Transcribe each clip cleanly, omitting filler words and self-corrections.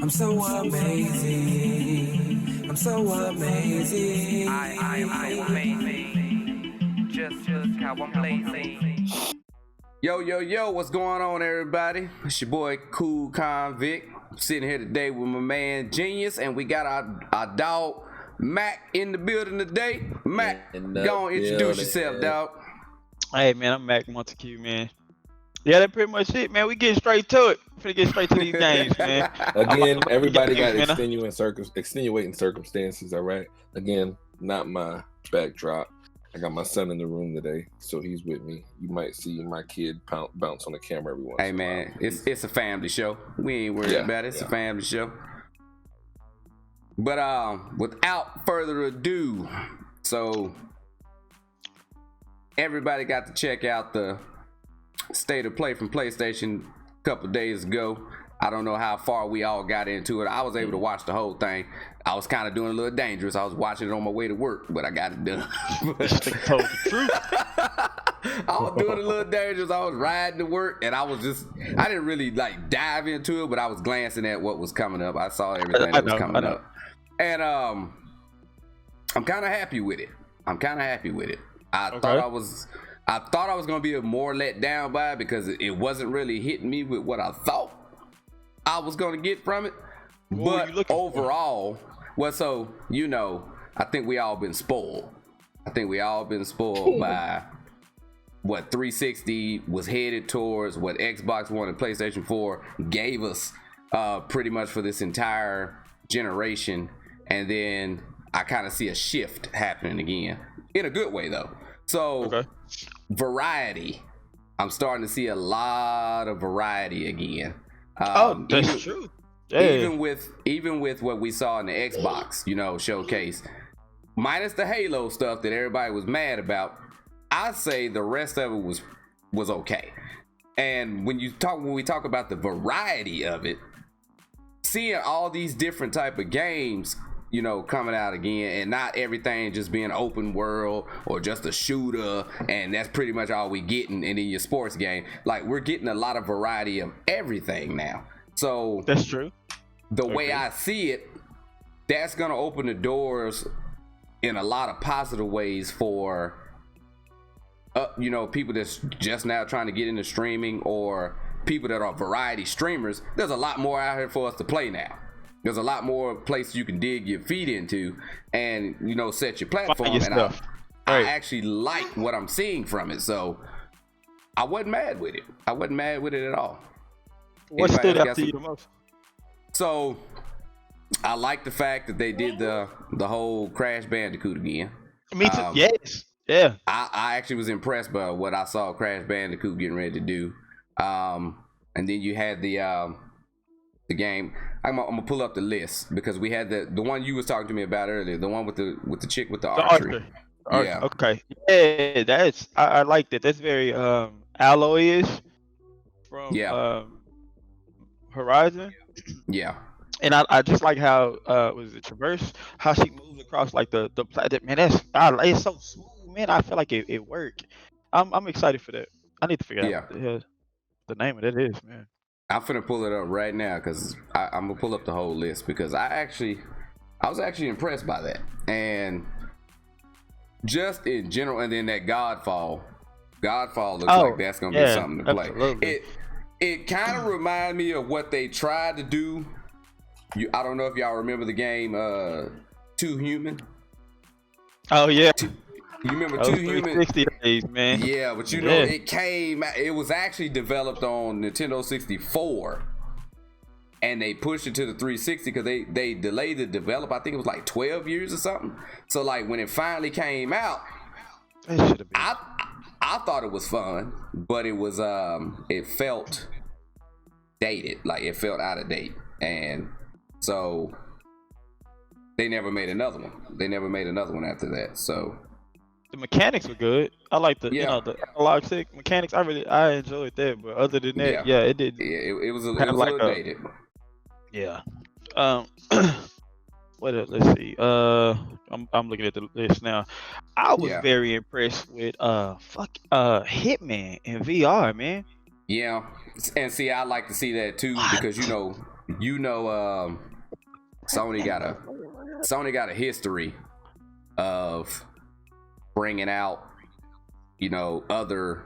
I'm so amazing. I'm so amazing. I am so amazing. Just look how I'm blazing. Yo, what's going on, everybody? It's your boy Cool Convict. Sitting here today with my man Genius, and we got our dog Mac in the building today. Mac, go on, introduce yourself, dog. Hey man, I'm Mac Montague, man. Yeah, that's pretty much it, man. We getting straight to it. Finna get straight to these games, man. Again, everybody got extenuating circumstances, all right? Again, not my backdrop. I got my son in the room today, so he's with me. You might see my kid bounce on the camera every once in a while. Hey man, it's a family show. We ain't worried about it. It's a family show. But without further ado, so everybody got to check out the State of Play from PlayStation a couple days ago. I don't know how far we all got into it. I was able to watch the whole thing. I was kind of doing a little dangerous. I was watching it on my way to work, but I got it done. Told the truth. I was doing a little dangerous. I was riding to work, and I didn't really like dive into it, but I was glancing at what was coming up. I saw everything that was coming up, and I'm kind of happy with it. I thought I was gonna be more let down by it because it wasn't really hitting me with what I thought I was gonna get from it. But overall, I think we all been spoiled. By what 360 was headed towards, what Xbox One and PlayStation 4 gave us pretty much for this entire generation. And then I kind of see a shift happening again in a good way though. So variety, I'm starting to see a lot of variety again. That's true. Even with what we saw in the Xbox, showcase, minus the Halo stuff that everybody was mad about, I'd say the rest of it was okay. And when we talk about the variety of it, seeing all these different type of games, coming out again, and not everything just being open world or just a shooter, and that's pretty much all we getting in your sports game. Like, we're getting a lot of variety of everything now. So that's true. The way I see it, that's gonna open the doors in a lot of positive ways for people that's just now trying to get into streaming, or people that are variety streamers. There's a lot more out here for us to play now. There's a lot more places you can dig your feet into and set your platform. And I actually like what I'm seeing from it, so I wasn't mad with it. At all. What stood out to you the most? So I like the fact that they did the whole Crash Bandicoot again. Me too. Yes. Yeah. I actually was impressed by what I saw Crash Bandicoot getting ready to do. And then you had the game. I'm gonna pull up the list because we had the one you was talking to me about earlier, the one with the chick with the archery. Yeah. Okay. Yeah, I like that. That's very Alloy-ish from Horizon. Yeah. And I just like how was it Traverse, how she moves across like the planet. Man, it's so smooth, man. I feel like it worked. I'm excited for that. I need to figure out what the name of it is, man. I'm finna pull it up right now because I'm gonna pull up the whole list because I was actually impressed by that, and just in general. And then that Godfall looks like that's gonna be something to play. Absolutely. It kind of reminded me of what they tried to do. I don't know if y'all remember the game Too Human. Oh yeah. You remember Too Human? 360 days, man. Yeah, but it was actually developed on Nintendo 64, and they pushed it to the 360 because they delayed the develop. I think it was like 12 years or something. So like when it finally came out, I thought it was fun, but it was it felt dated, like it felt out of date, and so they never made another one after that. So the mechanics were good. I like the the analog stick mechanics. I enjoyed that, but other than that, it did. Yeah, it was a little dated. Yeah. What else? Let's see. I'm looking at the list now. I was very impressed with Hitman in VR, man. Yeah, and see, I like to see that too because you know, Sony got a history of bringing out, you know, other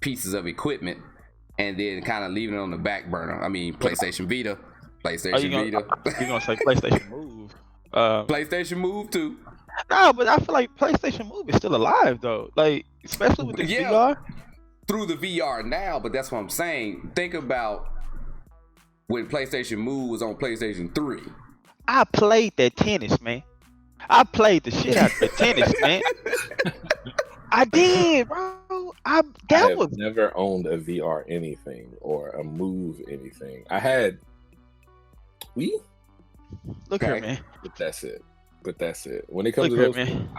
pieces of equipment and then kind of leaving it on the back burner. I mean, PlayStation Vita. You gonna say PlayStation Move? PlayStation Move too. No, but I feel like PlayStation Move is still alive though. Like, especially with the VR. Through the VR now, but that's what I'm saying. Think about when PlayStation Move was on PlayStation 3. I played that tennis, man. I played the shit out of the tennis, man. I did, bro. I have never owned a VR anything or a Move anything. I had Wii. Look here, man. But that's it. When it comes to those, man.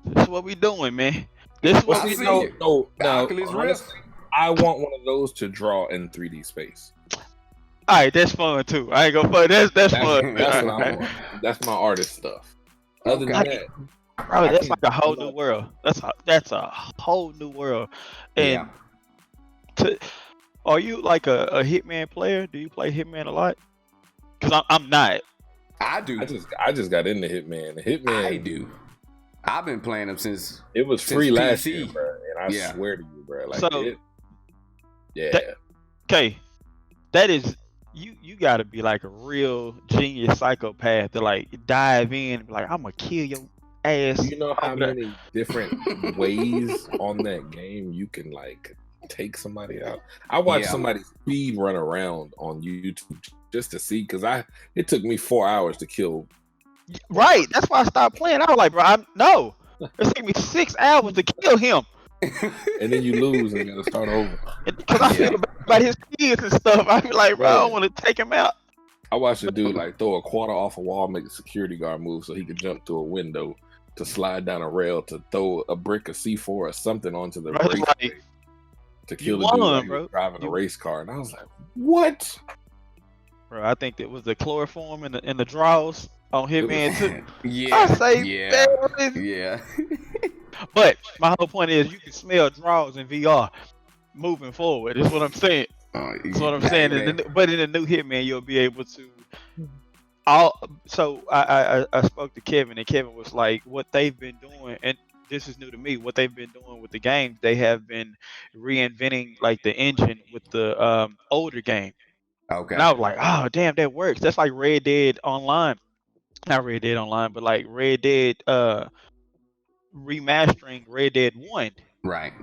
This is what we doing, man. This is what we doing. No. Honestly, I want one of those to draw in 3D space. All right, that's fun too. I ain't gonna play. That's fun. That's what I want. That's my artist stuff. Other than that, bro, that's like a whole new world. That's a whole new world. And are you like a Hitman player? Do you play Hitman a lot? Because I'm not. I do. I just got into Hitman. I do. I've been playing them since it was free last year, bro. And I swear to you, bro. Like, okay, that is you got to be like a real genius psychopath to like dive in and be like, I'm gonna kill your ass. You know how many different ways on that game you can like take somebody out? I watched somebody speed run around on YouTube just to see, because it took me 4 hours to kill. Right, that's why I stopped playing. I was like, bro, no, it took me 6 hours to kill him. And then you lose and you gotta start over. Because I feel about his kids and stuff. I be like, bro, I don't want to take him out. I watched a dude like throw a quarter off a wall, make a security guard move so he could jump through a window, to slide down a rail, to throw a brick of C4 or something onto the race to kill the dude like driving a race car. And I was like, what? Bro, I think it was the chloroform in the draws on Hitman too. Yeah. But my whole point is, you can smell draws in VR moving forward. Is what I'm saying. That's what I'm saying. But in the new Hitman, you'll be able to. So I spoke to Kevin, and Kevin was like, what they've been doing, and this is new to me. What they've been doing with the games, they have been reinventing like the engine with the older game. Okay. And I was like, oh damn, that works. That's like Red Dead Online, not Red Dead Online, but like Red Dead remastering Red Dead 1. Right.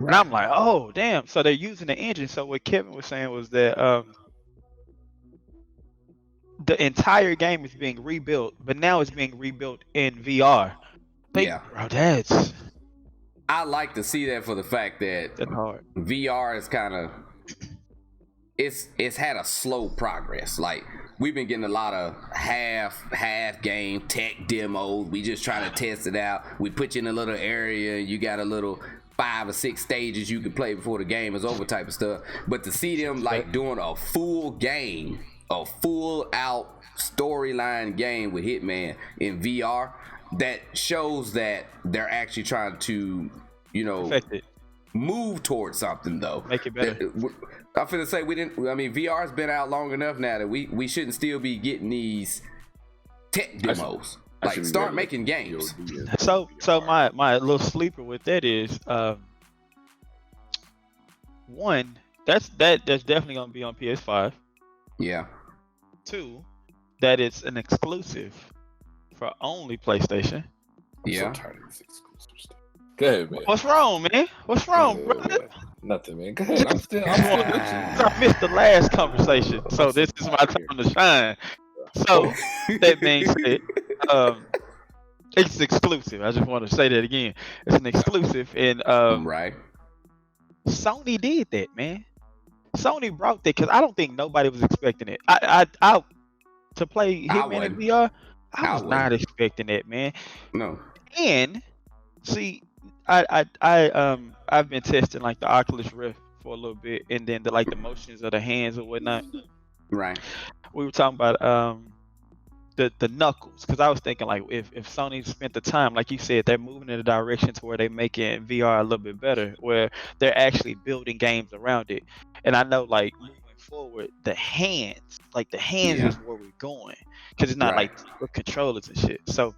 And I'm like, oh damn. So they're using the engine. So what Kevin was saying was that the entire game is being rebuilt, but now it's being rebuilt in VR. Bro, I like to see that, for the fact that that's hard. VR is kind of it's had a slow progress. Like, we've been getting a lot of half game tech demos. We just trying to test it out. We put you in a little area, you got a little 5 or 6 stages you can play before the game is over type of stuff. But to see them like doing a full game, a full out storyline game with Hitman in VR, that shows that they're actually trying to, you know, move towards something though. Make it better. I'm finna say VR's been out long enough now that we shouldn't still be getting these tech demos. Like, start making games. So my little sleeper with that is one, that's definitely gonna be on PS5. Yeah. 2, that it's an exclusive for only PlayStation. I'm so tired of this exclusive stuff. Go ahead, man. What's wrong, man? What's wrong, brother? Nothing, man. Go ahead. I'm still I missed the last conversation, so this is my time to shine. So that being said, it's exclusive. I just want to say that again. It's an exclusive, and right. Sony did that, man. Sony brought that because I don't think nobody was expecting it. I to play Hitman in VR, I was not expecting that, man. No. And see, I've been testing like the Oculus Rift for a little bit, and then the motions of the hands or whatnot. Right. We were talking about the knuckles, because I was thinking like if Sony spent the time, like you said, they're moving in a direction to where they're making VR a little bit better, where they're actually building games around it. And I know like moving forward, the hands is where we're going, because it's not like with controllers and shit. So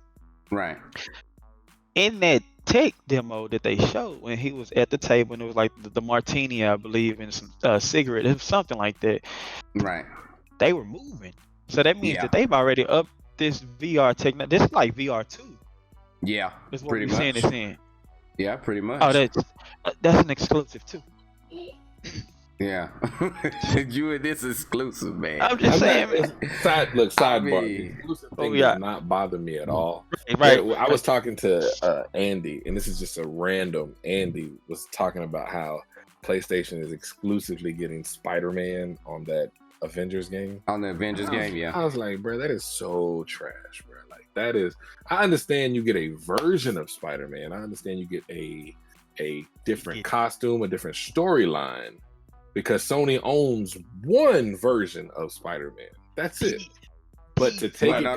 in that tech demo that they showed when he was at the table and it was like the martini, I believe, and some cigarette, it was something like that. They were moving, so that means that they've already upped this VR technology. This is like VR 2. Yeah, that's what pretty we're much. saying. It's in. Yeah, pretty much. Oh, that's an exclusive too. Yeah, you and this exclusive, man. I'm just saying, man. Sidebar. Exclusive thing does not bother me at all. Right. I was talking to Andy, and this is just a random. Andy was talking about how PlayStation is exclusively getting Spider-Man on that Avengers game. On the Avengers game, yeah. I was like, bro, that is so trash, bro. Like, that is. I understand you get a version of Spider-Man. I understand you get a different costume, a different storyline, because Sony owns one version of Spider-Man. That's it. But to take no,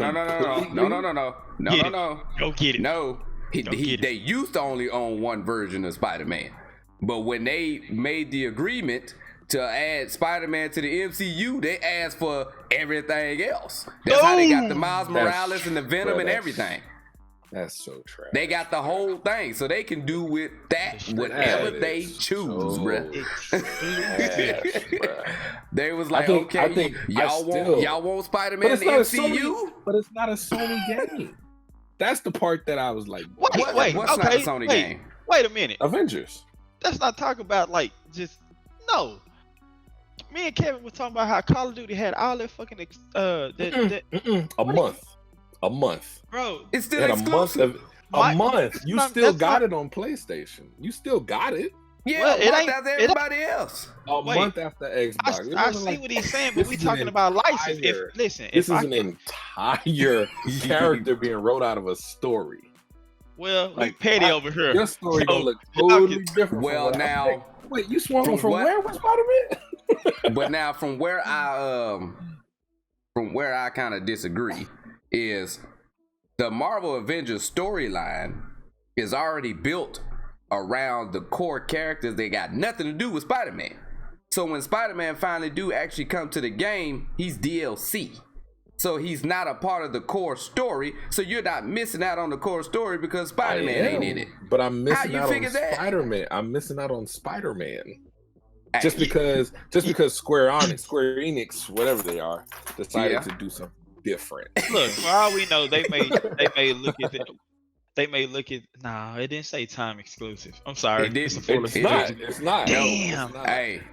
go get it. No, they used to only own one version of Spider-Man, but when they made the agreement to add Spider-Man to the MCU, they asked for everything else. That's how they got the Miles Morales and the Venom and everything. That's so trash. They got the whole thing, so they can do with that whatever they choose, bruh. They was like, I think y'all want Spider-Man in the MCU? But it's not a Sony game. That's the part that I was like, what's not a Sony game? Wait a minute. Avengers. Let's not talk about no. Me and Kevin were talking about how Call of Duty had all that fucking a month, bro. It's still exclusive. A month. You still got it on PlayStation. You still got it. Yeah, well, a month after everybody else. A month after Xbox. I see what he's saying, but we talking about license. This is an entire character being wrote out of a story. Well, like petty over here. Your story gonna look totally different. Well, now, wait, you swung from where was Spider-Man? But now, from where I kind of disagree is the Marvel Avengers storyline is already built around the core characters. They got nothing to do with Spider-Man. So when Spider-Man finally do actually come to the game, he's DLC. So he's not a part of the core story. So you're not missing out on the core story because Spider-Man ain't in it. But I'm missing out on Spider-Man. I'm missing out on Spider-Man. Just because Square Enix, whatever they are, decided to do something different. Look, for all we know, they may look at it. They may look at it didn't say time exclusive. I'm sorry. It's not. Damn. No, hey,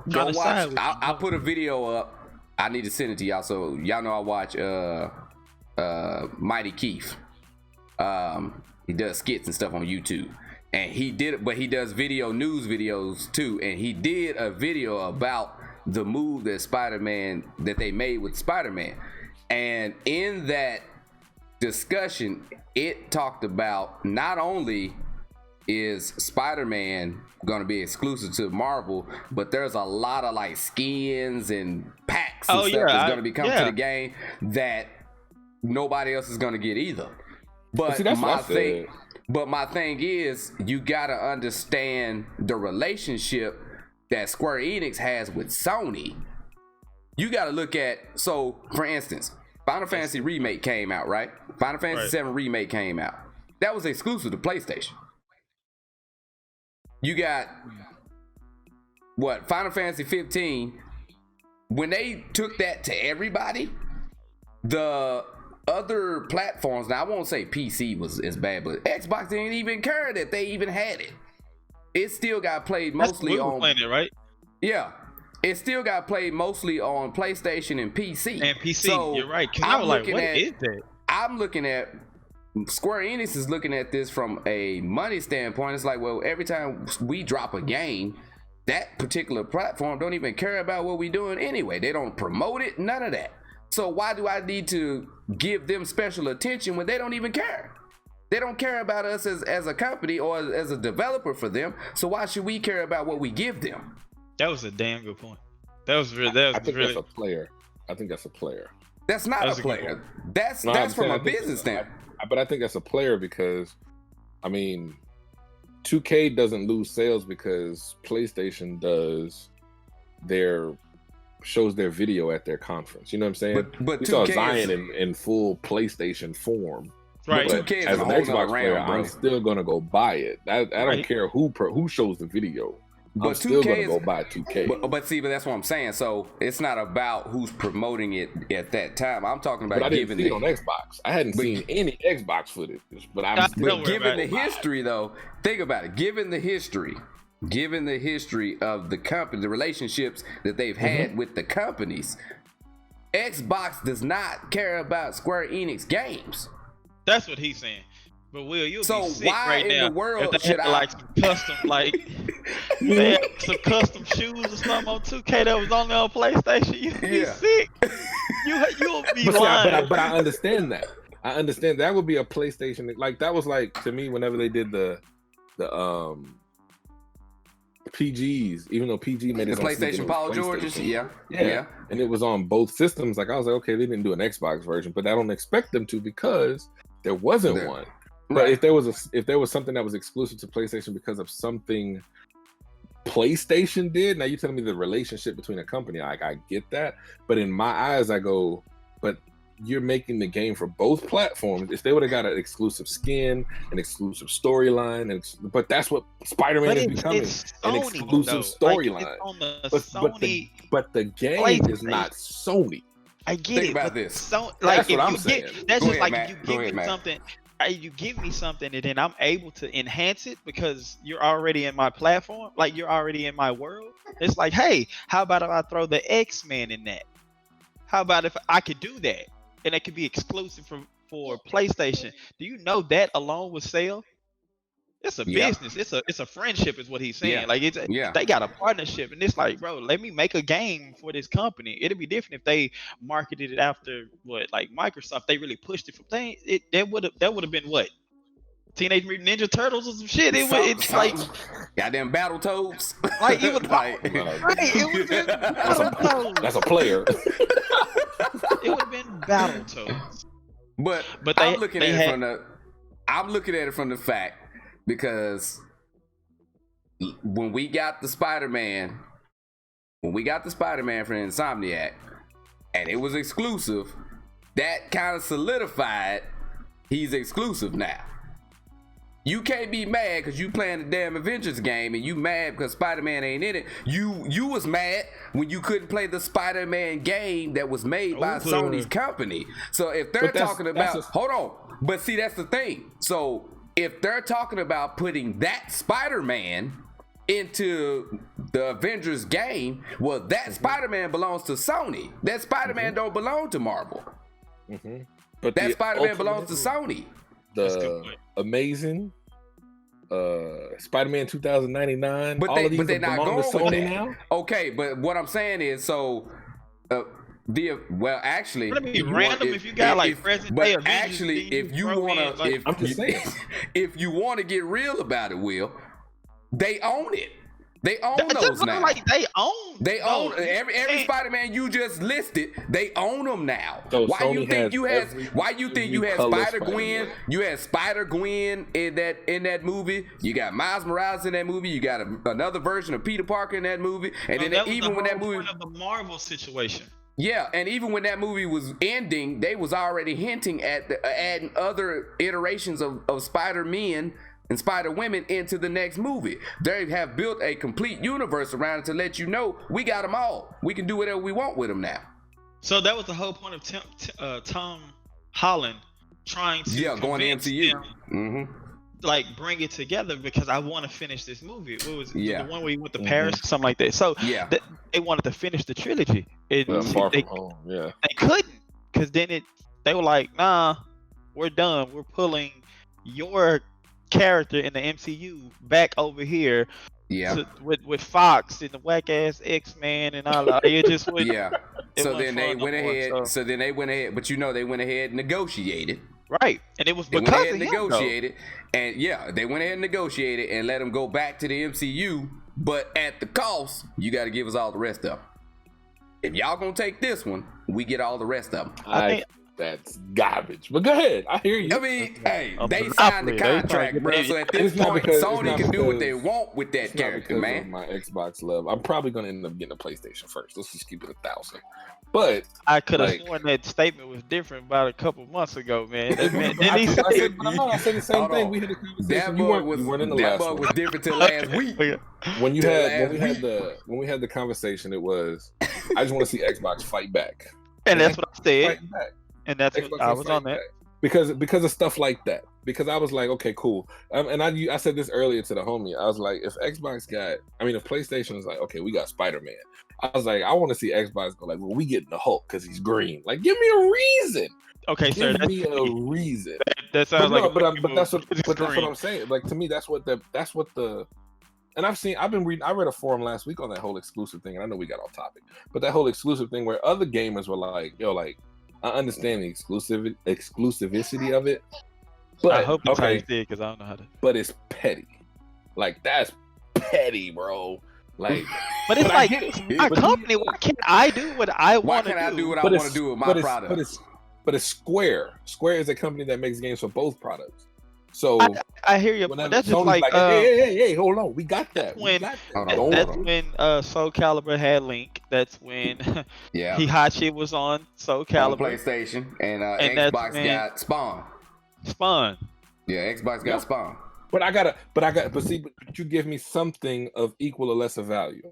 go watch. I'll put a video up. I need to send it to y'all so y'all know I watch Mighty Keith. He does skits and stuff on YouTube. And he does news videos too. And he did a video about the move that they made with Spider-Man. And in that discussion, it talked about not only is Spider-Man going to be exclusive to Marvel, but there's a lot of like skins and packs and stuff that's going to be coming to the game that nobody else is going to get either. But my thing is, you got to understand the relationship that Square Enix has with Sony. You got to look at, so for instance, Final Fantasy Remake came out, right? Final Fantasy 7 Remake came out. That was exclusive to PlayStation. You got Final Fantasy 15. When they took that to everybody, the other platforms, now I won't say PC was as bad, but Xbox didn't even care that they even had it. It still got played mostly on playing it, right? Yeah. It still got played mostly on PlayStation and PC. So you're right. I'm looking I'm looking at Square Enix is looking at this from a money standpoint. It's like, well, every time we drop a game, that particular platform don't even care about what we're doing anyway. They don't promote it, none of that. So why do I need to give them special attention when they don't even care? They don't care about us as a company or as a developer for them. So why should we care about what we give them? That was a damn good point. I think that's a player. I think that's a player. That's not a player. That's from a business standpoint. But I think that's a player because, I mean, 2K doesn't lose sales because PlayStation does their shows their video at their conference. You know what I'm saying? But we saw 2K Zion is, in full PlayStation form. Right. But 2K is as a an whole Xbox nother player, realm, I'm bro. still gonna go buy it. I don't Right. care who shows the video. I'm But still 2K gonna is, go buy 2K. but see, but that's what I'm saying. So it's not about who's promoting it at that time. I'm talking But about I didn't giving see it on Xbox. I hadn't seen any Xbox footage, but I'm Don't still worry given about the it. history, though. Think about it. Given the history of the company, the relationships that they've had with the companies, Xbox does not care about Square Enix games. That's what he's saying. But Will, you'll So be sick why right in now the world if they should had I- like some custom, like they had some custom shoes or something on 2K that was only on PlayStation. You'll be Yeah. sick. You'll be But, see, lying. but I understand that. I understand that would be a PlayStation. Like that was like to me whenever they did the PGs, even though PG made The it on sneaking, PlayStation it was Paul PlayStation. George's, yeah. And it was on both systems. Like I was like, okay, they didn't do an Xbox version, but I don't expect them to because there wasn't There- one. But Right. if there was something that was exclusive to PlayStation because of something PlayStation did, now you're telling me the relationship between a company, like I get that, but in my eyes, I go, but you're making the game for both platforms. If they would have got an exclusive skin, an exclusive storyline, but that's what Spider-Man But is it's becoming, an Sony, exclusive though. Like, storyline. it's on the But Sony. but the game is PlayStation. not Sony. I get Think it. about but this. So, That's like, what if I'm you saying. get, that's Go just ahead, like Matt. if you Go give ahead, me Matt. something. You give me something, and then I'm able to enhance it because you're already in my platform. Like you're already in my world. It's like, hey, how about if I throw the X-Men in that? How about if I could do that, and it could be exclusive for PlayStation? Do you know that alone would sell? It's a Yeah. business. It's a friendship, is what he's saying. Yeah. Like Yeah. they got a partnership, and it's like, bro, let me make a game for this company. It'd be different if they marketed it after what, like Microsoft. They really pushed it from things. That would have been what, Teenage Mutant Ninja Turtles or some shit. It's like goddamn Battletoads. like it was Like- right. It would have been Battletoads. That's a player. It would have been Battletoads. But I'm looking at it from the fact because when we got the Spider-Man from Insomniac and it was exclusive, that kind of solidified he's exclusive now. You can't be mad because you playing the damn Avengers game and you mad because Spider-Man ain't in it. You was mad when you couldn't play the Spider-Man game that was made by Sony's company. So if they're talking about, hold on, but see, that's the thing. So if they're talking about putting that Spider-Man into the Avengers game, well, that Spider-Man belongs to Sony. That Spider-Man don't belong to Marvel. But That the Spider-Man ultimate- belongs to Sony. That's a The good point. Amazing Spider-Man 2099. But all they- of these but they're not belong to going with Sony that. now. Okay, but what I'm saying is, so actually, Let me be random if you got like present day but Avengers, actually, then if you throw wanna, in, like, I'm just saying. if you want to get real about it, Will, they own it. They own That's those what now. like they own. They own No, every and- Spider-Man you just listed. They own them now. So Why you Sony think has you had? every- Why you think you every had color Spider-Gwen? Spider-Man. You had Spider-Gwen in that movie. You got Miles Morales in that movie. You got another version of Peter Parker in that movie. And then that was even the when that whole movie, point of the Marvel situation. yeah, and even when that movie was ending, they was already hinting at adding other iterations of Spider-Men and Spider-Women into the next movie. They have built a complete universe around it to let you know we got them all. We can do whatever we want with them now. So that was the whole point of Tom Holland trying to Going to convince MCU. them, Mm-hmm. like bring it together because I want to finish this movie. What was it? Yeah. The one where he went to Paris or something like that. So Yeah. they wanted to finish the trilogy. Far They from home. Yeah. couldn't because then they were like, nah, we're done. We're pulling your character in the MCU back over here Yeah. with Fox and the whack ass X-Men and all that. It just would Yeah. it So wasn't then they fun no went more, ahead. so- So then they went ahead. But they went ahead and negotiated. right, and it was They went because ahead of and him, though. negotiated, and they went ahead and negotiated and let them go back to the MCU. But at the cost, you got to give us all the rest of them. If y'all gonna take this one, we get all the rest of them. I think that's garbage. But go ahead, I hear you. I mean, hey, they signed the contract, bro. So at this point, Sony can do what they want with that character, man. My Xbox love. I'm probably gonna end up getting a PlayStation first. Let's just keep it 1,000. But I could have sworn that statement was different about a couple months ago, man. I said the same thing. We had a conversation. That you bug weren't in the last one. was different till last week. When we had the conversation, it was I just want to see Xbox fight back. And that's what I said. And that's what I was on that. Because of stuff like that. Because I was like, okay, cool. And I said this earlier to the homie. I was like, if PlayStation is like, okay, we got Spider-Man. I was like, I want to see Xbox go like, well, we getting the Hulk because he's green. Like, give me a reason. Okay, sir. Give me a reason. That sounds like. But that's what I'm saying. Like, to me, that's what the. And I read a forum last week on that whole exclusive thing, and I know we got off topic, but that whole exclusive thing where other gamers were like, yo, like, I understand the exclusivity of it, but I hope it's how you say it, because I don't know how to. But it's petty. Like, that's petty, bro. Like, but it's my company. Why can't I do what I want to do? Why can't I do what I want to do with my product? But it's Square. Square is a company that makes games for both products. So I hear you. But that's just like hey, hold on, we got that. That's when Soul Calibur had Link. That's when Hihachi was on Soul Calibur, on PlayStation, and Xbox got Spawn. Yeah, Xbox got Spawn. But you give me something of equal or lesser value.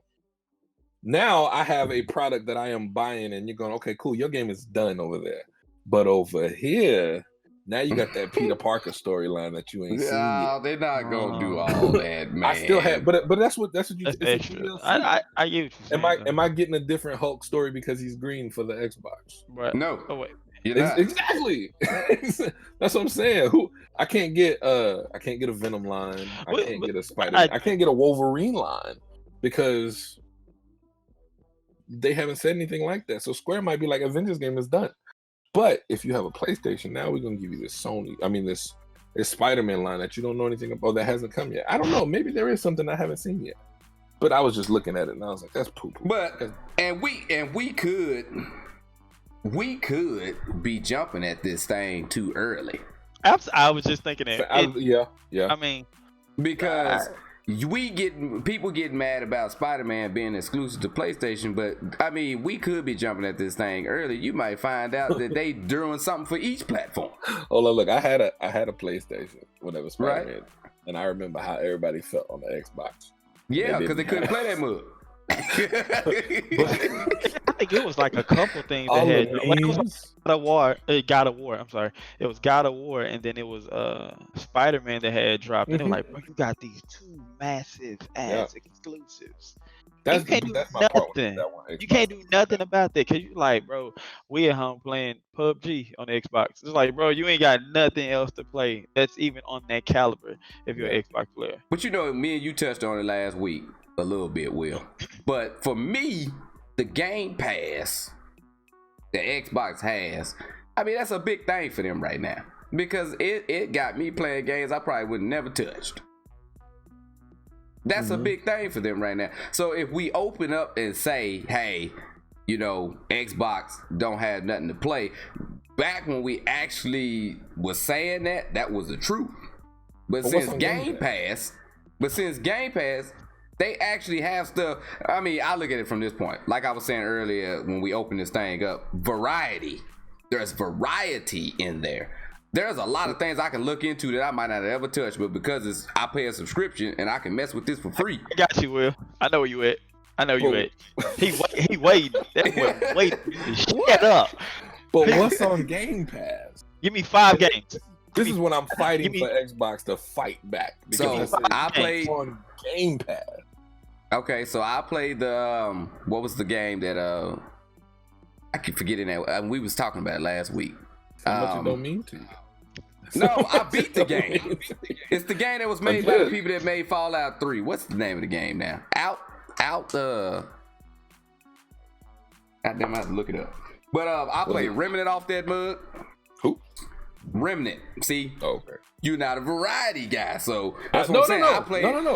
Now I have a product that I am buying, and you're going, okay, cool, your game is done over there. But over here, now you got that Peter Parker storyline that you ain't seen yet. They're not gonna do all that, man. I still have, but that's what you. That's extra. I get what am I getting a different Hulk story because he's green for the Xbox? Right. No. Oh wait. Exactly. That's what I'm saying. I can't get a Venom line. I can't get a Spider. I can't get a Wolverine line because they haven't said anything like that. So Square might be like, Avengers game is done. But if you have a PlayStation, now we're gonna give you this Spider-Man line that you don't know anything about, that hasn't come yet. I don't know. Maybe there is something I haven't seen yet. But I was just looking at it and I was like, that's poo-poo. But we could be jumping at this thing too early. I was just thinking that. Yeah. I mean, because people getting mad about Spider-Man being exclusive to PlayStation, but I mean, we could be jumping at this thing early. You might find out that they doing something for each platform. Oh look, I had a PlayStation when it was Spider-Man, and I remember how everybody felt on the Xbox. Yeah, because they couldn't play that move. I think it was like a couple things that had. It was God of War. I'm sorry. It was God of War, and then it was Spider-Man that had dropped. And they were like, bro, you got these two massive ass exclusives. That's my part with that one. You can't do nothing about that because you like, bro, we at home playing PUBG on the Xbox. It's like, bro, you ain't got nothing else to play that's even on that caliber if you're an Xbox player. But you know, me and you touched on it last week a little bit, Will. But for me, the Game Pass that Xbox has, I mean, that's a big thing for them right now because it got me playing games I probably would never touched. That's a big thing for them right now. So if we open up and say, hey, you know, Xbox don't have nothing to play, back when we actually was saying that was the truth. But since Game Pass, they actually have stuff. I mean, I look at it from this point. Like I was saying earlier when we opened this thing up, variety. There's variety in there. There's a lot of things I can look into that I might not ever touch, but because I pay a subscription and I can mess with this for free. I got you, Will. I know where you at. He waiting. That boy waiting. Shut up. But what's on Game Pass? Give me 5 games. This is when I'm fighting for Xbox to fight back. So I played on Game Pass. Okay, so I played the what was the game that I keep forgetting that we was talking about last week. How much it don't mean to you? No, I beat the game. It's the game that was made by the people that made Fallout 3. What's the name of the game now? Goddamn, I have to look it up. But I played Remnant off that mug. Who? Remnant. See, Okay. you're not a variety guy, so that's what No, I'm saying. no. I played. No.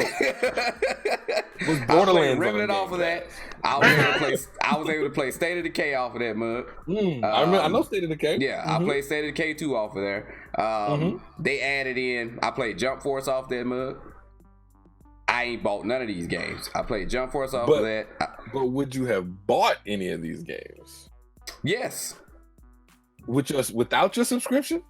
Was I played Borderlands Remnant on off of Game that. Pass? I was able to play State of Decay off of that mug. I know State of Decay. Yeah, I played State of Decay 2 off of there. They added in. I played Jump Force off that mug. I ain't bought none of these games. I played Jump Force off of that. But would you have bought any of these games? Yes. Without your subscription?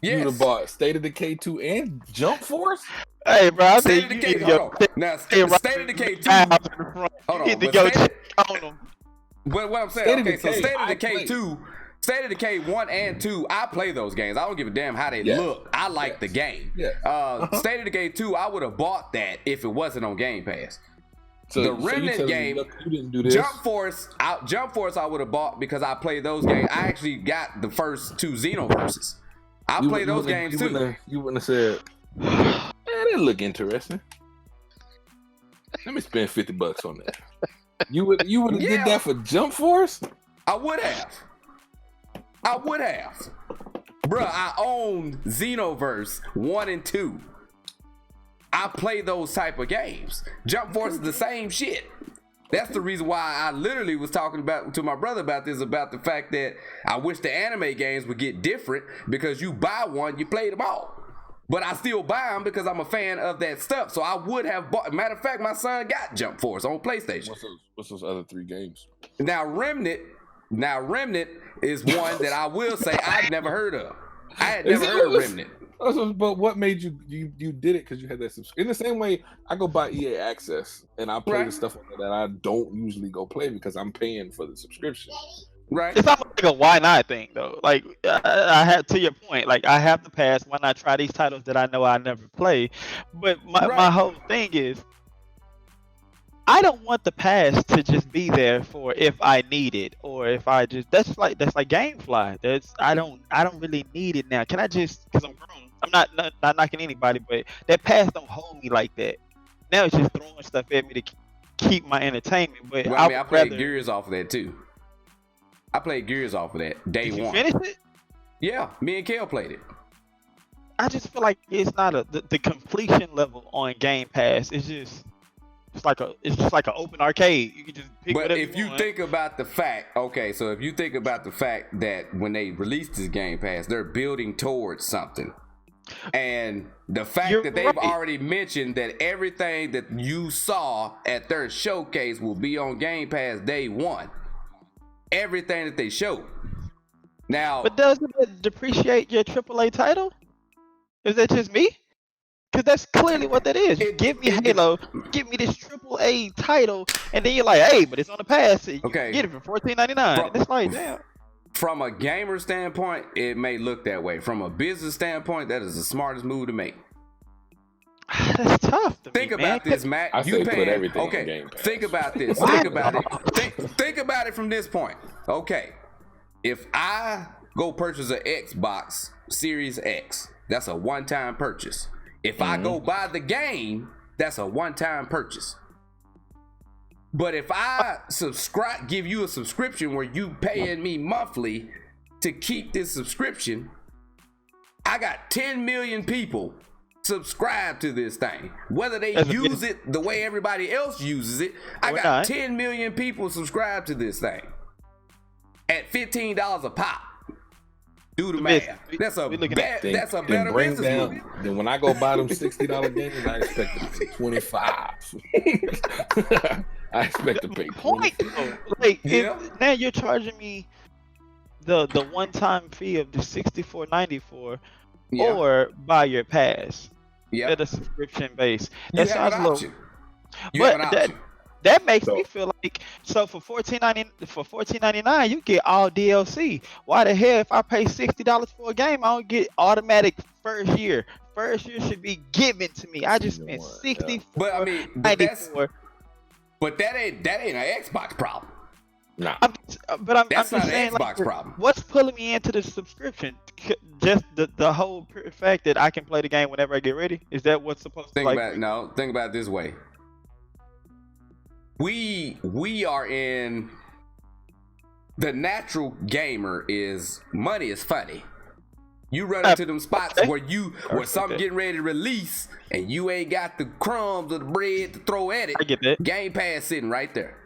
Yes. You would have bought State of Decay 2 and Jump Force? Hey, bro, I State of think Decay. you Hold on. Now, State of Decay 2. Hold on. Need to But go State check on them. But what I'm saying, okay, so State of I Decay played. 2, State of Decay 1 and 2, I play those games. I don't give a damn how they look. I like the game. Yeah. State of Decay 2, I would have bought that if it wasn't on Game Pass. So, The Remnant game, you didn't do this. Jump Force, I would have bought because I played those games. I actually got the first 2 Xenoverses. I play those games too. You wouldn't have said, man, that look interesting. Let me spend $50 on that. You would have did that for Jump Force? I would have. Bruh, I own Xenoverse 1 and 2. I play those type of games. Jump Force is the same shit. That's the reason why I literally was talking to my brother about the fact that I wish the anime games would get different, because you buy one, you play them all. But I still buy them because I'm a fan of that stuff. So I would have bought. Matter of fact, my son got Jump Force on PlayStation. What's those other 3 games? Now Remnant is one that I will say I've never heard of. I had never heard of Remnant. But what made you did it because you had that subscription? In the same way, I go buy EA Access and I play the stuff that I don't usually go play because I'm paying for the subscription. Right. It's not like a why not thing though. Like I have, to your point, like I have the pass. Why not try these titles that I know I never play? But my whole thing is, I don't want the pass to just be there for if I need it, or if I just that's like GameFly. I don't really need it now. Can I just, because I'm grown, I'm not knocking anybody, but that pass don't hold me like that. Now it's just throwing stuff at me to keep my entertainment. But I played Gears off of that too. I played Gears off of that day Did one. You finish it? Yeah, me and Kale played it. I just feel like it's not the completion level on Game Pass. It's just like an open arcade. You can just pick but whatever if you think about the fact, that when they released this Game Pass, they're building towards something. And the fact that they've already mentioned that everything that you saw at their showcase will be on Game Pass day one. Everything that they showed. Now, but doesn't it depreciate your AAA title? Is that just me? Because that's clearly what that is. You give me Halo, give me this AAA title, and then you're like, hey, but it's on the pass. So you can get it for $14.99. It's like, damn. From a gamer standpoint, it may look that way. From a business standpoint, that is the smartest move to make. That's tough. Think about this, Matt. You put everything on Game Pass. Think about this. Think about it. Think about it from this point. Okay, if I go purchase an Xbox Series X, that's a one-time purchase. If I go buy the game, that's a one-time purchase. But if I give you a subscription where you paying me monthly to keep this subscription, I got 10 million people subscribe to this thing. Whether they use it the way everybody else uses it, I got 10 million people subscribe to this thing at $15 a pop. Do the math. That's a better business move. Then when I go buy them $60 games, I expect to pay $25. I expect to pay $20. Like, now you're charging me the one-time fee of the $64.94. Or buy your pass. At a subscription base. That sounds low. That makes me feel like, so for $14.99 you get all DLC. Why the hell if I pay $60 for a game I don't get automatic first year? First year should be given to me. I just spent $64. But I mean, but that ain't an Xbox problem. Nah. That's not an Xbox problem. What's pulling me into the subscription? Just the whole fact that I can play the game whenever I get ready? Is that what's supposed to think about it this way. We are in, the natural gamer is money is funny. You run into them spots where something getting ready to release and you ain't got the crumbs or the bread to throw at it. I get that. Game Pass sitting right there.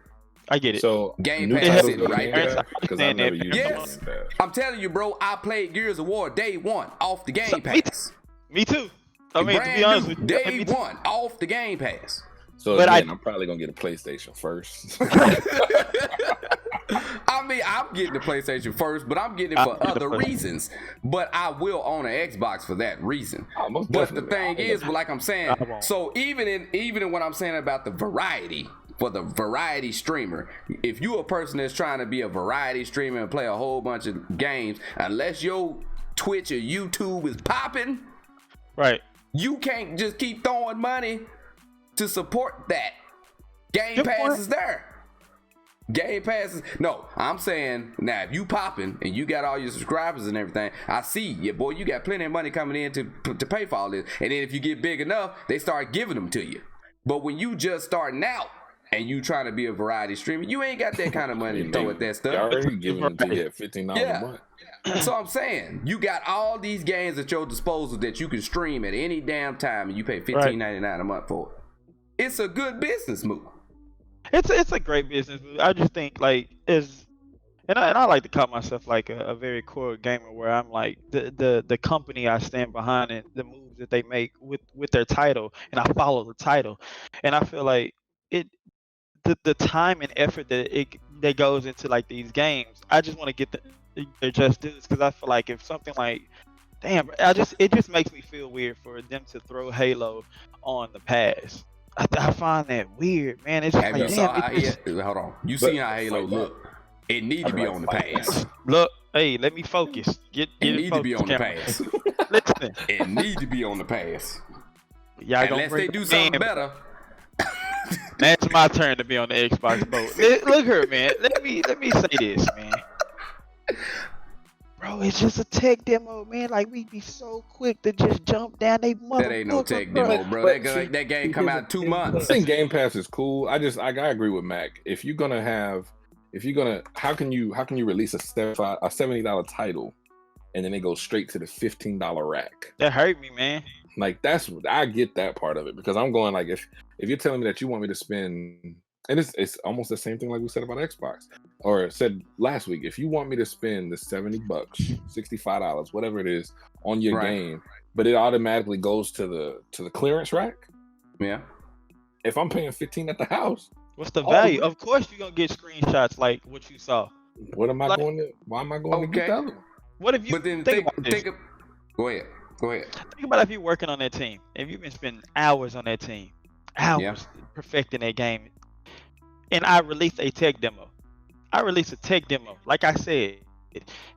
I get it. So Game new Pass titles sitting go to right Game there. Pass? Because I never used Yes. Game Pass. I'm telling you, bro, I played Gears of War day one off the Game Pass. Me too. I mean, to Brand be honest new, with you, day me too. one off the Game Pass. So But again, I'm probably gonna get a PlayStation first. I mean, I'm getting the PlayStation first, but I'm getting it for other reasons. But I will own an Xbox for that reason. Most But the definitely. thing is, like I'm saying, so even in what I'm saying about the variety, for the variety streamer, if you a person that's trying to be a variety streamer and play a whole bunch of games, unless your Twitch or YouTube is popping, Right. you can't just keep throwing money to support that. Game Good Pass point. is there. Game Pass is, no, I'm saying now if you popping and you got all your subscribers and everything, I see you, boy, you got plenty of money coming in to pay for all this. And then if you get big enough, they start giving them to you. But when you just starting out and you trying to be a variety streamer, you ain't got that kind of money to throw at that They stuff. already giving it to you at $15 Yeah. a month. So I'm saying, you got all these games at your disposal that you can stream at any damn time and you pay $15.99 a month for it. It's a good business move. It's a great business. I just think like and I like to call myself like a very core gamer where I'm like the company I stand behind and the moves that they make with their title, and I follow the title, and I feel like the time and effort that goes into like these games, I just want to get their just dues, because I feel like if something like damn, it just makes me feel weird for them to throw Halo on the pass. I find that weird, man. It's just Have like, you damn, saw hold on. You see how Halo look. It need to be on the pass. Look, hey, let me focus. Get It it need to focused, be on the camera. pass. Listen, It need to be on the pass. y'all gonna Unless bring they do me something in. better. That's my turn to be on the Xbox boat. Look here, man. Let me say this, man. Bro, it's just a tech demo, man. Like, we be so quick to just jump down they motherfucker. That ain't no tech demo, bro. That game come out in 2 I months. think Game Pass is cool. I agree with Mac. If you're gonna, how can you release a $70 title and then it goes straight to the $15 rack? That hurt me, man. Like I get that part of it, because I'm going like, if you're telling me that you want me to spend, and it's almost the same thing like we said about Xbox, or said last week, if you want me to spend the $70, $65, whatever it is on your game, but it automatically goes to the clearance rack. Yeah. If I'm paying $15 at the house, What's the value? Of course you're gonna get screenshots like what you saw. why am I going to get that one? What if you But then think about this? Go ahead. Think about if you're working on that team. If you've been spending hours on that team, perfecting that game, and I release a tech demo. Like I said,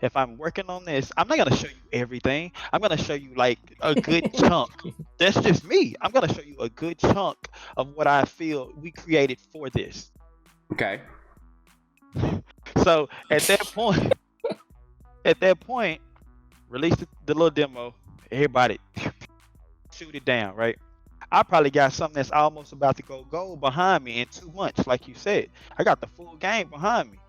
if I'm working on this, I'm not gonna show you everything. I'm gonna show you like a good chunk. That's just me. I'm gonna show you a good chunk of what I feel we created for this. Okay. So at that point, release the little demo. Everybody shoot it down, right? I probably got something that's almost about to go gold behind me in 2 months, like you said. I got the full game behind me,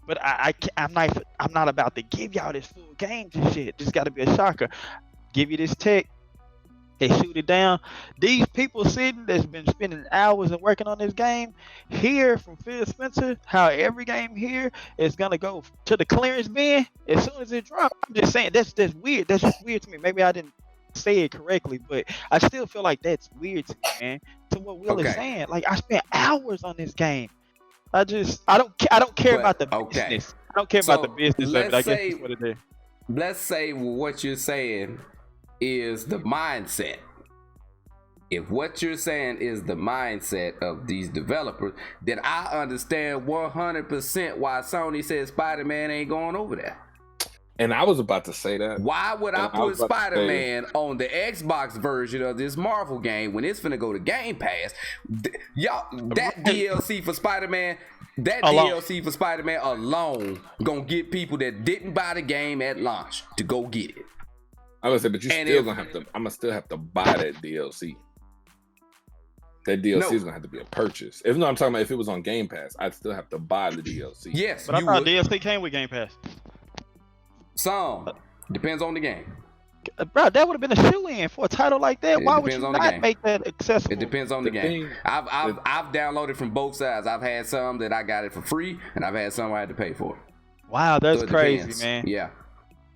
but I'm not about to give y'all this full game just yet. This got to be a shocker. Give you this tech, they shoot it down. These people sitting that's been spending hours and working on this game, hear from Phil Spencer how every game here is gonna go to the clearance bin as soon as it drops. I'm just saying that's weird. That's just weird to me. Maybe I didn't say it correctly, but I still feel like that's weird to me, man. To what Will is saying, like I spent hours on this game. I don't care about the business. I don't care about the business of it. I guess that's what it is. Let's say what you're saying is the mindset. If what you're saying is the mindset of these developers, then I understand 100% why Sony says Spider-Man ain't going over there. And I was about to say that. Why would I put Spider-Man on the Xbox version of this Marvel game when it's finna go to Game Pass? Y'all, that DLC for Spider-Man, alone gonna get people that didn't buy the game at launch to go get it. I was say, but I'm gonna still have to buy that DLC. That DLC is gonna have to be a purchase. I'm talking about if it was on Game Pass, I'd still have to buy the DLC. Yes, but I thought DLC came with Game Pass. Some Depends on the game. Bro, that would have been a shoe-in for a title like that. It Why would depends you on the not game. make that accessible? It depends on the game. I've downloaded from both sides. I've had some that I got it for free, and I've had some I had to pay for. Wow, that's So it crazy, depends. man. Yeah.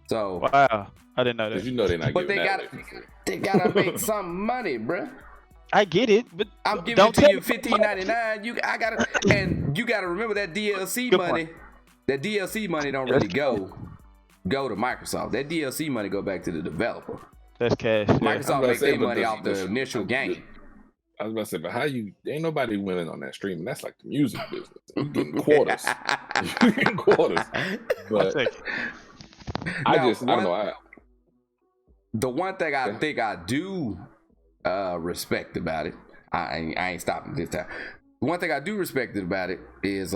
So. Wow, I didn't know that. Because you know they're not But giving they that got away for free. they gotta make some money, bruh. I get it, but I'm giving don't it to tell you me- $15.99. And you gotta remember that DLC Good money. point. That DLC money don't really go to Microsoft. That DLC money go back to the developer. That's cash. I'm Microsoft about to makes say, their but money this- off the this- initial game. I was about to say, but ain't nobody winning on that streaming. That's like the music business. You getting quarters. You getting quarters. But I don't know. The one thing I think I do respect about it, I ain't stopping this time. The one thing I do respect about it is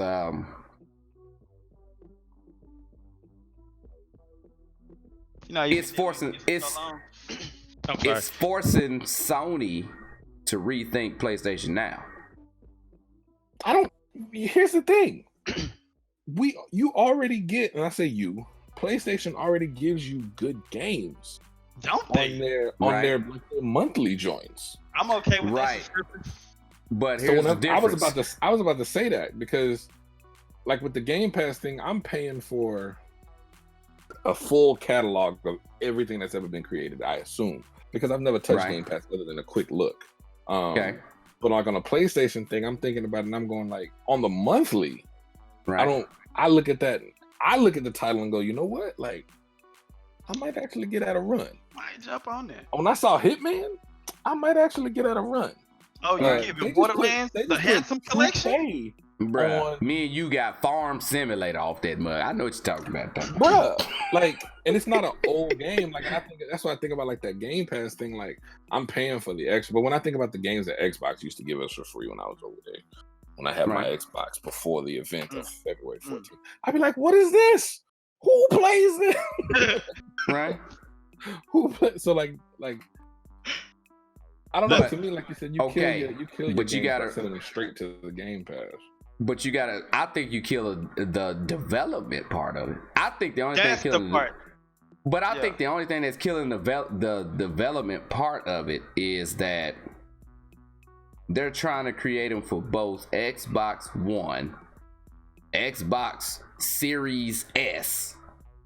it's forcing Sony to rethink PlayStation Now. Here's the thing. You already get, and I say you, PlayStation already gives you good games. Don't on their monthly joints. I'm okay with right. that. But here's the difference. I was about to say that because, like with the Game Pass thing, I'm paying for a full catalog of everything that's ever been created. I assume because I've never touched Game Pass other than a quick look. Okay. But like on a PlayStation thing, I'm thinking about it and I'm going like on the monthly. Right. I look at that. I look at the title and go, you know what? Like, I might actually get at a run. Might jump on that. When I saw Hitman, I might actually get at a run. Oh, you giving Borderlands the handsome collection? Bruh, me and you got Farm Simulator off that mug. I know what you're talking about, though. Bruh, like, and it's not an old game. Like, I think that's what I think about, like that Game Pass thing. Like, I'm paying for the X, but when I think about the games that Xbox used to give us for free when I was over there, when I had my Xbox before the event of February 14th, I'd be like, "What is this? Who plays this?" Right? Who plays? So like. I don't know. To me, like you said, you kill your but you gotta by sending them straight to the Game Pass. But you gotta. I think you kill the development part of it. I think the only That's thing killing the part. But I think the only thing that's killing the development part of it is that they're trying to create them for both Xbox One, Xbox Series S,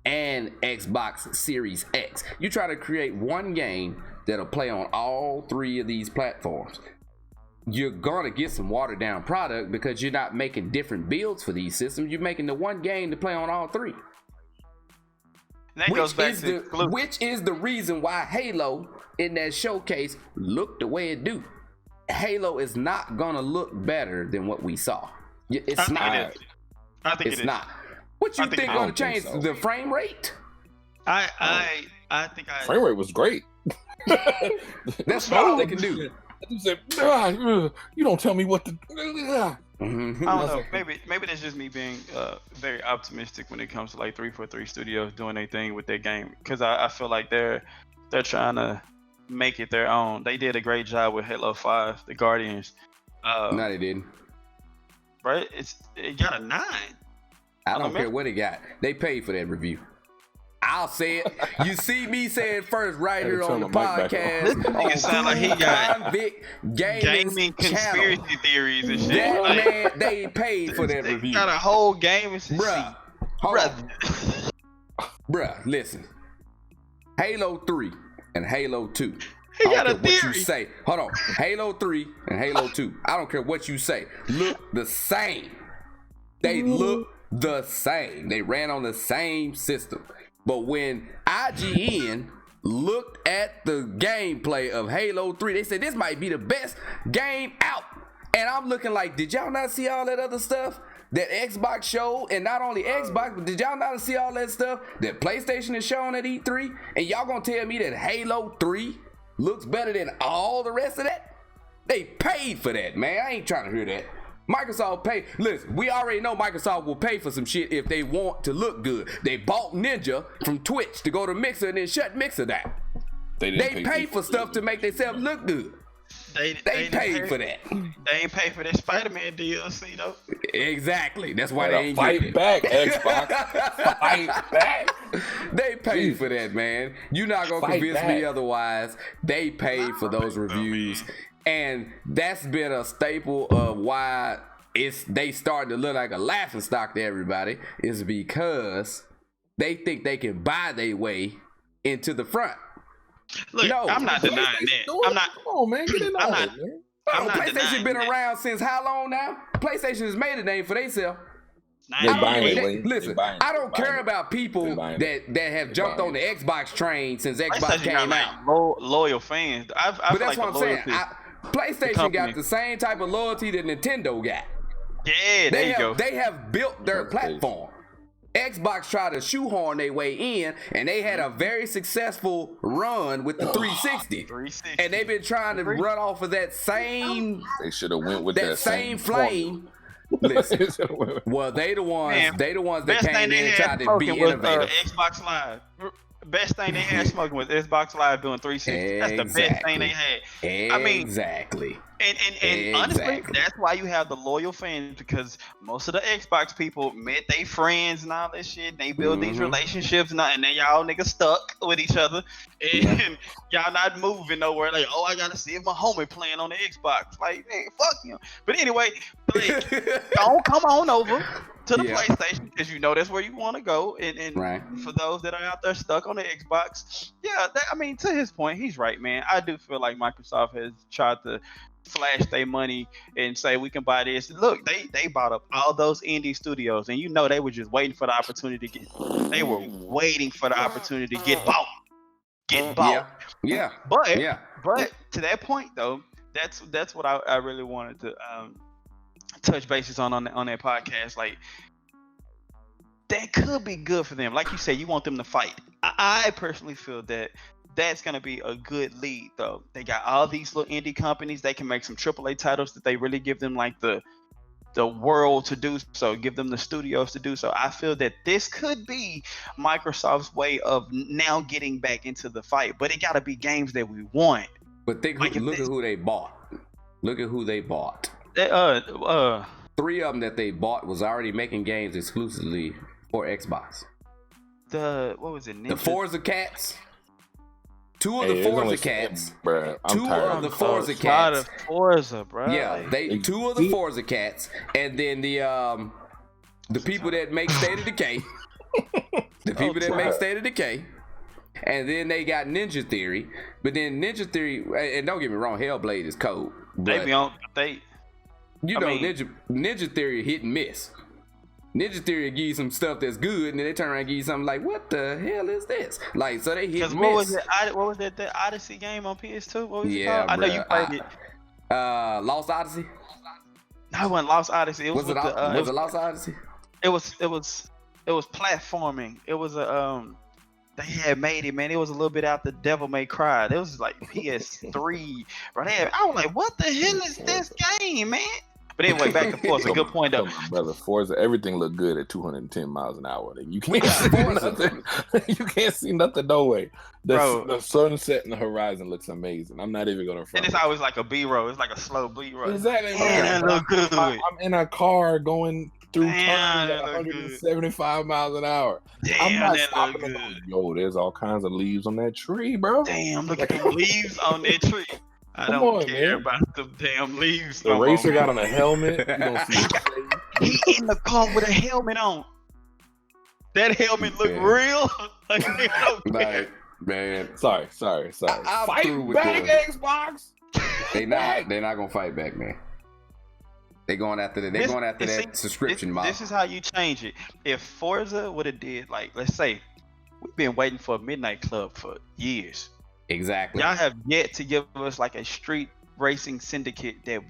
and Xbox Series X. You try to create one game that'll play on all three of these platforms. You're gonna get some watered down product because you're not making different builds for these systems. You're making the one game to play on all three. That goes back to which is the reason why Halo in that showcase looked the way it do. Halo is not gonna look better than what we saw. It's not. I think it's not. What you think gonna change the frame rate? I think frame rate was great. That's all they can do. You said, you don't tell me what to. I don't know. Maybe that's just me being very optimistic when it comes to like 343 Studios doing their thing with their game, because I feel like they're trying to make it their own. They did a great job with Halo 5, the Guardians. No, they didn't. Right? It got a 9. I don't care what it got. They paid for that review. I'll say it. You see me say it first right here on the podcast. This nigga sound like he got gaming conspiracy channel. Theories and shit. That man, they paid for that review. Got a whole game and shit. Bruh, listen. Halo 3 and Halo 2. He got a theory. What you say. Hold on. Halo 3 and Halo 2. I don't care what you say. Look the same. They look the same. They ran on the same system. But when IGN looked at the gameplay of Halo 3, they said this might be the best game out. And I'm looking like, did y'all not see all that other stuff that Xbox showed? And not only Xbox, but did y'all not see all that stuff that PlayStation is showing at E3? And y'all gonna tell me that Halo 3 looks better than all the rest of that? They paid for that, man. I ain't trying to hear that. Microsoft pay. Listen, we already know Microsoft will pay for some shit if they want to look good. They bought Ninja from Twitch to go to Mixer and then shut Mixer down. They pay for stuff to make themselves look good. They paid for that. They ain't pay for that Spider-Man DLC though. Exactly. That's why they ain't fight back, Xbox. Fight back. They paid for that, man. You're not gonna convince me otherwise. They paid for those reviews, and that's been a staple of why they starting to look like a laughing stock to everybody. Is because they think they can buy their way into the front. Look, no, I'm not denying that. I'm not. Come on, man. Get in on it, man. PlayStation been around since how long now? PlayStation has made a name for themselves. Listen, I don't care about people that have jumped on the Xbox train since Xbox came out. Loyal fans. But that's what I'm saying. PlayStation got the same type of loyalty that Nintendo got. Yeah, there you go. They have built their platform. Xbox tried to shoehorn their way in, and they had a very successful run with the 360. And they've been trying to run off of that same. They should have went with that same flame. Listen, well, they the ones that came in and tried to be innovative. Xbox Live. Best thing they had smoking was Xbox Live doing 360. That's the best thing they had. I mean, exactly. And honestly, that's why you have the loyal fans, because most of the Xbox people met their friends and all that shit. They build these relationships, and then y'all niggas stuck with each other, and y'all not moving nowhere. Like, oh, I gotta see if my homie playing on the Xbox. Like, man, fuck you. But anyway, like, don't come on over to the PlayStation, because you know that's where you want to go. And for those that are out there stuck on the Xbox, I mean, to his point, he's right, man. I do feel like Microsoft has tried to flash their money and say we can buy this. Look, they bought up all those indie studios, and you know they were just waiting for the opportunity to get. They were waiting for the opportunity to get bought. But to that point though, that's what I really wanted to touch bases on that podcast. Like, that could be good for them. Like you said, you want them to fight. I personally feel that that's going to be a good lead, though. They got all these little indie companies. They can make some AAA titles that they really give them like the world to do so, give them the studios to do so. I feel that this could be Microsoft's way of now getting back into the fight, but it got to be games that we want. But look at who they bought. Look at who they bought. 3 of them that they bought was already making games exclusively for Xbox. What was it? The Forza Cats. 2 of the Forza Cats. Bruh, 2 of the Forza Cats. Forza, bro. Yeah, 2 of the Forza Cats, and then the people that make State of Decay. The people that make State of Decay. And then they got Ninja Theory. But then Ninja Theory, and don't get me wrong, Hellblade is cold. Ninja Theory hit and miss. Ninja Theory will give you some stuff that's good, and then they turn around and give you something like, what the hell is this? Like, so they hit and miss. What was that Odyssey game on PS2? What was it called? I know you played it. Lost Odyssey? No, it wasn't Lost Odyssey. Was it Lost Odyssey? It was platforming. It was they had made it, man. It was a little bit out the Devil May Cry. It was like PS3. Right? I was like, what the hell is this game, man? But anyway, back to Forza. Good point, though. Brother, Forza, everything looked good at 210 miles an hour. You can't see nothing. You can't see nothing, no way. The sunset and the horizon looks amazing. I'm not even going to front. And it's always like a B-roll. It's like a slow B-roll. Exactly. Man, that look good. I'm in a car going through turns at 175 miles an hour. Damn, I'm not stopping. Yo, there's all kinds of leaves on that tree, bro. Damn, look at the leaves on that tree. I don't care about the damn leaves. The racer got on a helmet. You don't see he in the car with a helmet on. That helmet look real. Like, man. Sorry. I'm fight through with back, Xbox. They're not gonna fight back, man. They're going after that subscription model. This is how you change it. If Forza would have did, like, let's say, we've been waiting for a Midnight Club for years. Exactly. Y'all have yet to give us like a street racing syndicate that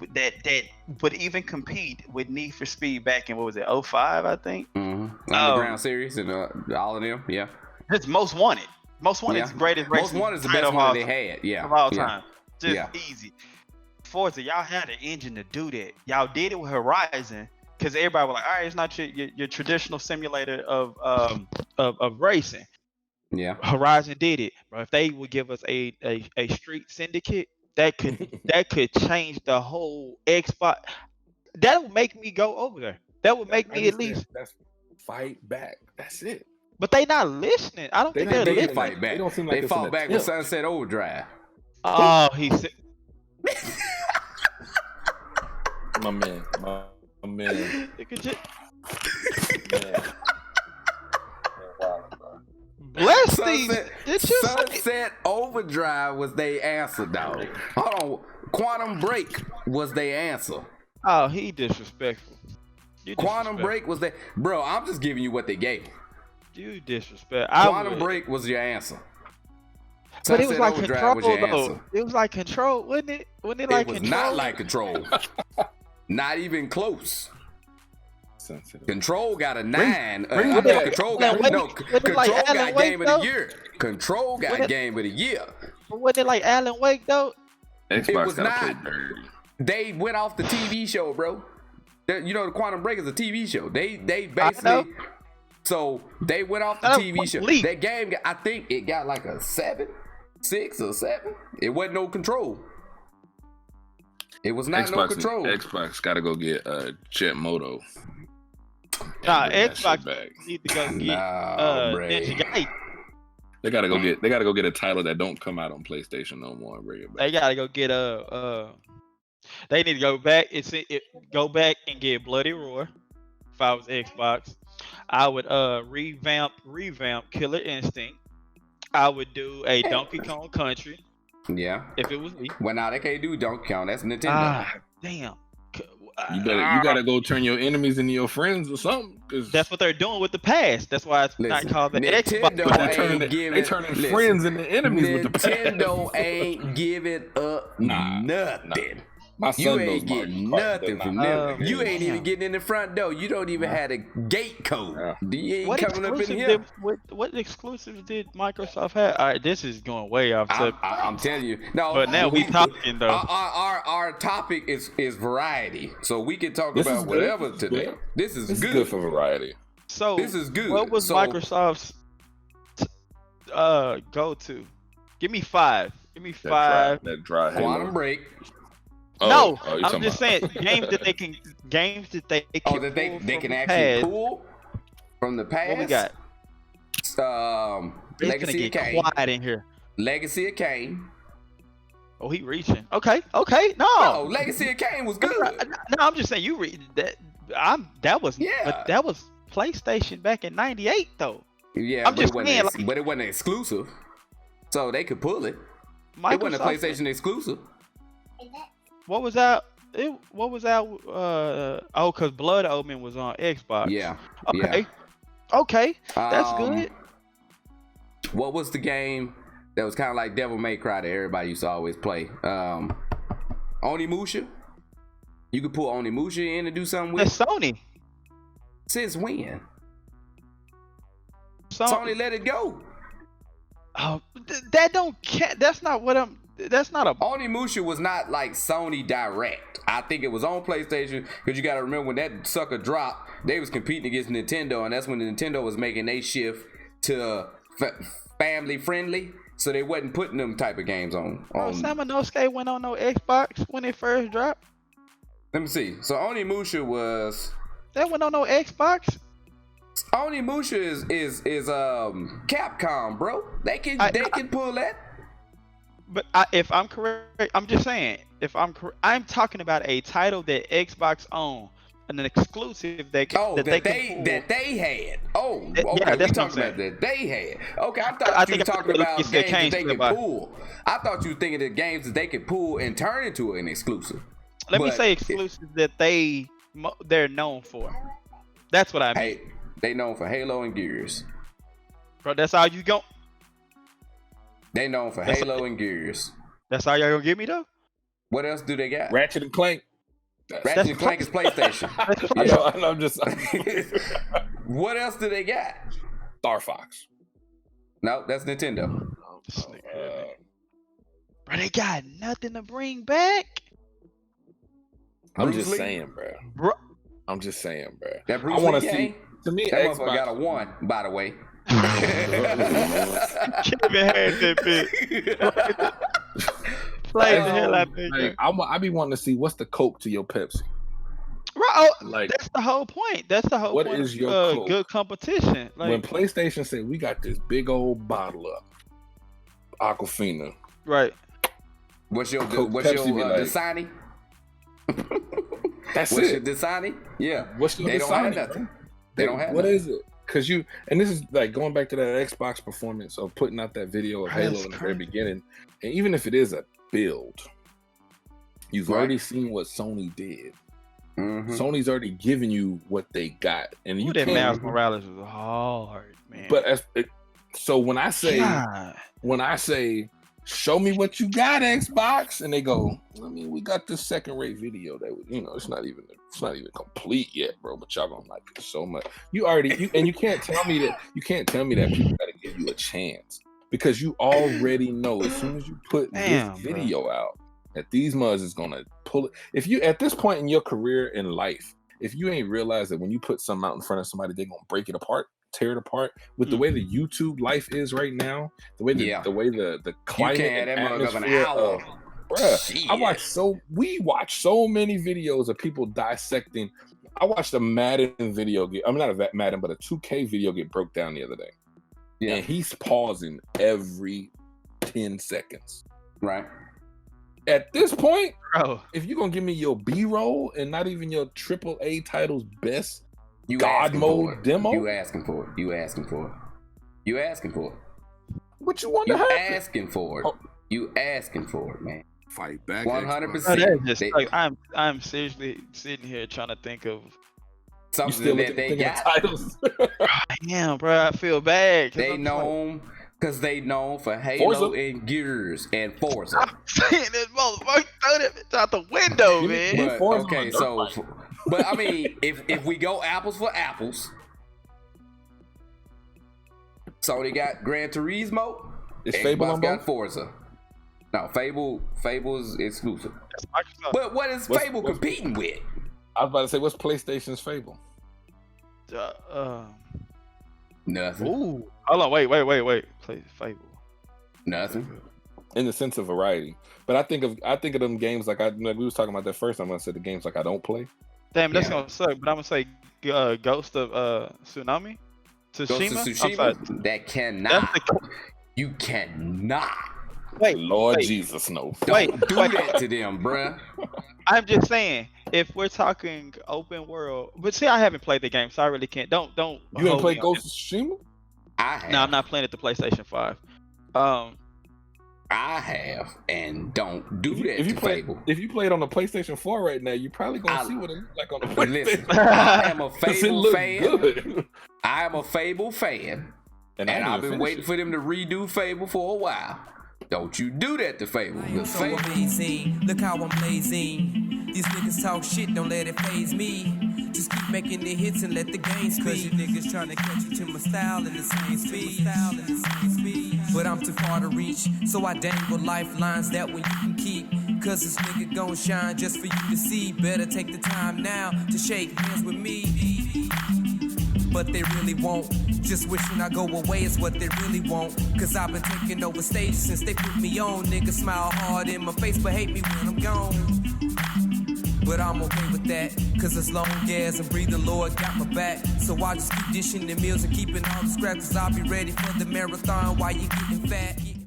would even compete with Need for Speed back in, what was it, 05, I think? Underground series and all of them, yeah. It's Most Wanted. Most Wanted is the greatest racing. Most Wanted is the best one they had, of all time. Just easy. Forza, y'all had an engine to do that. Y'all did it with Horizon, because everybody was like, all right, it's not your traditional simulator of racing. Yeah, Horizon did it, bro. If they would give us a street syndicate, that could change the whole Xbox. That would make me go over there. That would make me at least fight back. That's it. But they not listening. I don't think they're They listening. fight back. They don't seem like They it's fought an back with attempt. Sunset Overdrive. Oh, he said. My man. You could just Man. Wow, bro. bless these. Sunset, Did you say? Sunset Overdrive was their answer, dog. Hold on. Quantum Break was their answer. Oh, he disrespectful. You Quantum disrespectful. Break was their. Bro, I'm just giving you what they gave. You disrespect. Quantum Break was your answer. But it was Sunset like Overdrive Control was your though. answer. It was like Control, wasn't it? Wasn't it like It was Control? not like Control. Not even close. Sensitive. Control got a 9. bring I it know back. Control Alan got Wake- no. wasn't it Control like got Alan Game Wake, of the though? Year. Control got Wasn't it- Game of the Year. But wasn't it like Alan Wake though? Xbox was gotta not. play dirty. They went off the TV show, bro. You know, the Quantum Break is a TV show. They know. basically. So they went off the I know, TV show. leap. That game, I think it got like a 7, 6 or 7. It wasn't no Control. It was not no Control. Xbox gotta go get Jet Moto. Nah, Bring that shit Xbox back. need to go get Nah, Ninja Bray. Gaiden. They gotta go get a title that don't come out on PlayStation no more and bring it back. They gotta go get they need to go back. Go back and get Bloody Roar. If I was Xbox, I would revamp Killer Instinct. I would do a Donkey Kong Country Yeah. if it was me. Well, now they can't do Donkey Kong. That's Nintendo. Ah, damn. You gotta go turn your enemies into your friends or something. Cause That's what they're doing with the past. That's why it's not Listen, called the Nintendo Xbox. ain't they turning friends into enemies with the past. Nintendo ain't giving up nothing. My You son knows ain't Mario getting Kart, nothing but from not- them. You ain't damn. even getting in the front door. You don't even have a gate code. Yeah. You ain't What coming up in exclusive here. what exclusives did Microsoft have? All right, this is going way off subject. I'm telling you. No, But now we talking, though. Our topic is variety, so we can talk This is about good. whatever This is today. good. This is This is good. good for variety. So This is good. What was So- Microsoft's go to? Give me 5. Give me That 5. dry Quantum Halo. Break. No, you're I'm talking just about- saying games that they can Oh, that they pull can from the actually past. pull from the past. What we got? It's gonna Legacy of get Kane. quiet in here. Legacy of Kane. Oh, he reaching. Okay. No. Oh, Legacy of Kane was good. No, I'm just saying you read that. That was Yeah. but that was PlayStation back in '98 though. Yeah, I'm but, just it wasn't saying, like- but it wasn't exclusive. So they could pull it. It wasn't a Microsoft- PlayStation exclusive. What was out? What was out? Oh, cause Blood Omen was on Xbox. Yeah. Okay. Okay. That's Um, good. What was the game that was kind of like Devil May Cry that everybody used to always play? Onimusha. You could pull Onimusha in and do something That's with. Sony. Since when? Sony let it go. Oh, that don't count. That's not what I'm. That's not a. Onimusha was not like Sony Direct. I think it was on PlayStation because you got to remember when that sucker dropped, they was competing against Nintendo, and that's when Nintendo was making a shift to family friendly, so they wasn't putting them type of games on. Oh, Samanosuke went on no Xbox when it first dropped. Let me see. So Onimusha was. That went on no Xbox. Onimusha is Capcom, bro. They can pull that. But if I'm correct, I'm just saying. If I'm correct, I'm talking about a title that Xbox owned, and an exclusive that they had. Oh, okay. Yeah, We that's what I'm talking about saying. that they had. Okay, I thought I you think were talking I about you games said that Kane they could Slipper. pull. I thought you were thinking of games that they could pull and turn into an exclusive. Let me But say exclusive that they're known for. That's what I mean. Hey, they known for Halo and Gears. Bro, that's all you go. They known for That's Halo and Gears. That's all y'all gonna give me though. What else do they got? Ratchet and Clank. Ratchet and Clank is PlayStation. Yeah, I'm just What else do they got? Star Fox. No, that's Nintendo. Bro, they got nothing to bring back. I'm Bruce just Lee? saying, Bro, I'm just saying, bro. That Bruce I want Lee to see. game? To me, That motherfucker Xbox got a 1, by the way. Kevin had that bit. Play the hell out of Like, I be wanting to see what's the Coke to your Pepsi. Right, Like, that's the whole point. That's the whole what point. is your code? Good competition? Like, when PlayStation said we got this big old bottle of Aquafina, right? What's your Pepsi be like, Dasani? That's What's it. your Dasani? Yeah. What's your They don't have Dasani, nothing. man? They don't have What nothing. is it? Because and this is like going back to that Xbox performance of putting out that video of Halo in the very beginning. And even if it is a build, you've already seen what Sony did. Sony's already given you what they got, and you that Miles Morales was hard, man. But so when I say, show me what you got, Xbox, and they go, I mean, we got this second-rate video that it's not even complete yet, bro. But y'all gonna like it so much. And you can't tell me that people gotta give you a chance, because you already know as soon as you put this video out that these muds is gonna pull it. If you at this point in your career in life, if you ain't realized that when you put something out in front of somebody, they're gonna break it apart, tear it apart, with the way the YouTube life is right now, the way the climate and atmosphere. Bruh, we watch so many videos of people dissecting. I watched a Madden video get, I'm not a Madden, but a 2K video get broke down the other day. Yeah. And he's pausing every 10 seconds. Right. At this point, bro, if you're gonna give me your B-roll and not even your AAA title's best God mode demo, you asking for it. What you want to have? Asking for it. You asking for it, man. Fight back. 100%. I'm seriously sitting here trying to think of something that they got. Titles. Damn, bro, I feel bad. They known because they known for Halo and Gears and Forza. I'm saying this motherfucker throw that bitch out the window, man. But, okay, so, but I mean, if we go apples for apples, Sony got Gran Turismo. Is Fable on got Forza. No, Fable's exclusive. But what is Fable competing with? I was about to say, what's PlayStation's Fable? Nothing. Ooh, hold on, wait. Play Fable. Nothing. In the sense of variety, but I think of them games like we was talking about that first time. I said the games like I don't play. Damn, that's gonna suck. But I'm gonna say Ghost of Tsushima. Tsushima. That cannot. You cannot. Wait, Lord Jesus, no. Don't do that to them, bruh. I'm just saying, if we're talking open world, but see, I haven't played the game, so I really can't. Don't. You ain't played Ghost of Tsushima? I have. No, I'm not playing at the PlayStation 5. I have, and don't do that to Fable. If you play it on the PlayStation 4 right now, you're probably gonna see what it looks like on the PlayStation. Listen, I am a Fable fan. Good. I am a Fable fan, and I've been waiting for them to redo Fable for a while. Don't you do that to Fable. So amazing, look how I'm blazing. These niggas talk shit, don't let it faze me. Just keep making the hits and let the game speak. Cause you niggas trying to catch you to my style in the same speed. But I'm too far to reach, so I dangle lifelines that one you can keep. Cause this nigga gon' shine just for you to see. Better take the time now to shake hands with me. But they really won't. Just wishing I go away is what they really want. Cause I've been taking over stages since they put me on. Niggas smile hard in my face but hate me when I'm gone. But I'm okay with that, cause as long as I'm breathing, Lord got my back. So I just keep dishing the meals and keeping all the scraps, cause I'll be ready for the marathon while you getting fat.